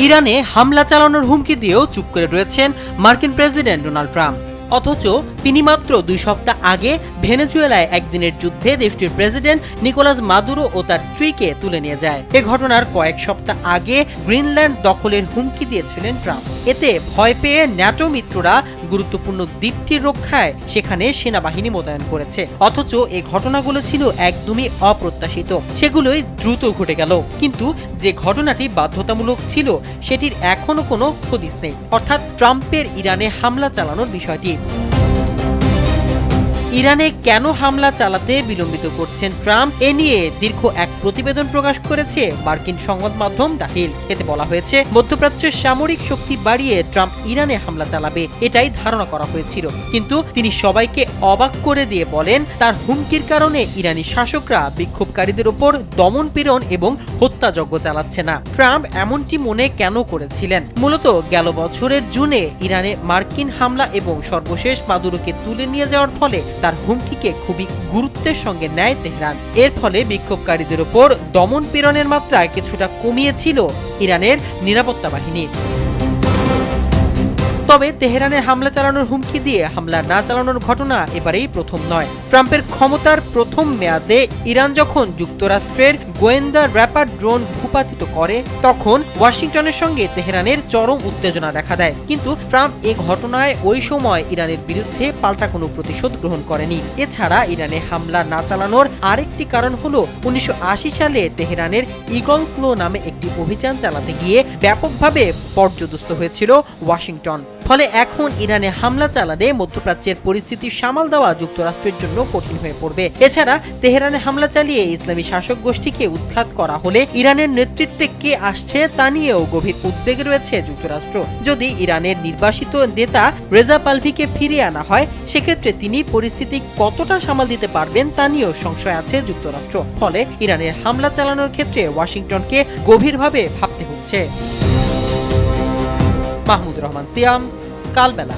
ইরানে হামলা চালানোর হুমকি দিয়েও চুপ করে রয়েছেন মার্কিন প্রেসিডেন্ট ডোনাল্ড ট্রাম্প। অথচ তিনি মাত্র 2 সপ্তাহ আগে ভেনেজুয়েলায় একদিনের যুদ্ধে দেশটির প্রেসিডেন্ট নিকোলাস মাদুরো ও তার স্ত্রীকে তুলে নিয়ে যায়। এ ঘটনার কয়েক সপ্তাহ আগে গ্রিনল্যান্ড দখলের হুমকি দিয়েছিলেন ট্রাম্প। এতে ভয় পেয়ে ন্যাটো মিত্ররা গুরুত্বপূর্ণ দ্বীপটির রক্ষায় সেখানে সেনাবাহিনী মোতায়েন করেছে। অথচ এই ঘটনাগুলো ছিল একদমই অপ্রত্যাশিত, সেগুলোই দ্রুত ঘটে গেল। কিন্তু যে ঘটনাটি বাধ্যতামূলক ছিল সেটির এখনো কোনো হদিস নেই, অর্থাৎ ট্রাম্পের ইরানে হামলা চালানোর বিষয়টি। ইরানে কেন হামলা চালাতে বিলম্বিত করছেন ট্রাম্প, এ নিয়ে দীর্ঘ এক প্রতিবেদন প্রকাশ করেছে মার্কিন সংবাদ মাধ্যম দ্য হিল। এতে বলা হয়েছে, মধ্যপ্রাচ্যের সামরিক শক্তি বাড়িয়ে ট্রাম্প ইরানে হামলা চালাবে, এটাই ধারণা করা হয়েছিল। কিন্তু তিনি সবাইকে অবাক করে দিয়ে বলেন, তার হুমকির কারণে ইরানি শাসকরা বিক্ষোভকারীদের ওপর দমন পীড়ন এবং হত্যাযজ্ঞ চালাচ্ছে না। ট্রাম্প এমনটি মনে কেন করেছিলেন? মূলত গেল বছরের জুনে ইরানে মার্কিন হামলা এবং সর্বশেষ মাদুরোকে তুলে নিয়ে যাওয়ার ফলে তার হুমকিকে খুবই গুরুত্বের সঙ্গে নেয় তেহরান। এর ফলে বিক্ষোভকারীদের উপর দমন পীড়নের মাত্রা কিছুটা কমিয়েছিল ইরানের নিরাপত্তা বাহিনী। তবে তেহরানের হামলা চালানোর হুমকি দিয়ে হামলা না চালানোর ঘটনা এবারেই প্রথম নয়। ট্রাম্পের ক্ষমতার প্রথম মেয়াদে ইরান যখন যুক্তরাষ্ট্রের গোয়েন্দা র্যাপার ড্রোন ভূপাতিত করে, তখন ওয়াশিংটনের সঙ্গে তেহরানের চরম উত্তেজনা দেখা দেয়। কিন্তু ট্রাম্প এ ঘটনায় ওই সময় ইরানের বিরুদ্ধে পাল্টা কোনো প্রতিশোধ গ্রহণ করেনি। এছাড়া ইরানে হামলা না চালানোর আরেকটি কারণ হলো 1980 সালে তেহরানের ঈগল ক্লো নামে একটি অভিযান চালাতে গিয়ে ব্যাপকভাবে পর্যদস্ত হয়েছিল ওয়াশিংটন। ফলে এখন ইরানে হামলা চালালে মধ্যপ্রাচ্যের পরিস্থিতি সামাল দেওয়া যুক্তরাষ্ট্রের জন্য কঠিন হয়ে পড়বে। এছাড়া তেহরানে হামলা চালিয়ে ইসলামী শাসক গোষ্ঠীকে উৎখাত করা হলে ইরানের নেতৃত্বে কে আসছে তা নিয়েও গভীর উদ্বেগে রয়েছে যুক্তরাষ্ট্র। যদি ইরানের নির্বাসিত নেতা রেজা পালভিকে ফিরিয়ে আনা হয়, সেক্ষেত্রে তিনি পরিস্থিতি কতটা সামাল দিতে পারবেন তা নিয়েও সংশয় আছে যুক্তরাষ্ট্র। ফলে ইরানের হামলা চালানোর ক্ষেত্রে ওয়াশিংটনকে গভীরভাবে ভাবতে হচ্ছে। মাহমুদুর রহমান সিয়াম, কালবেলা।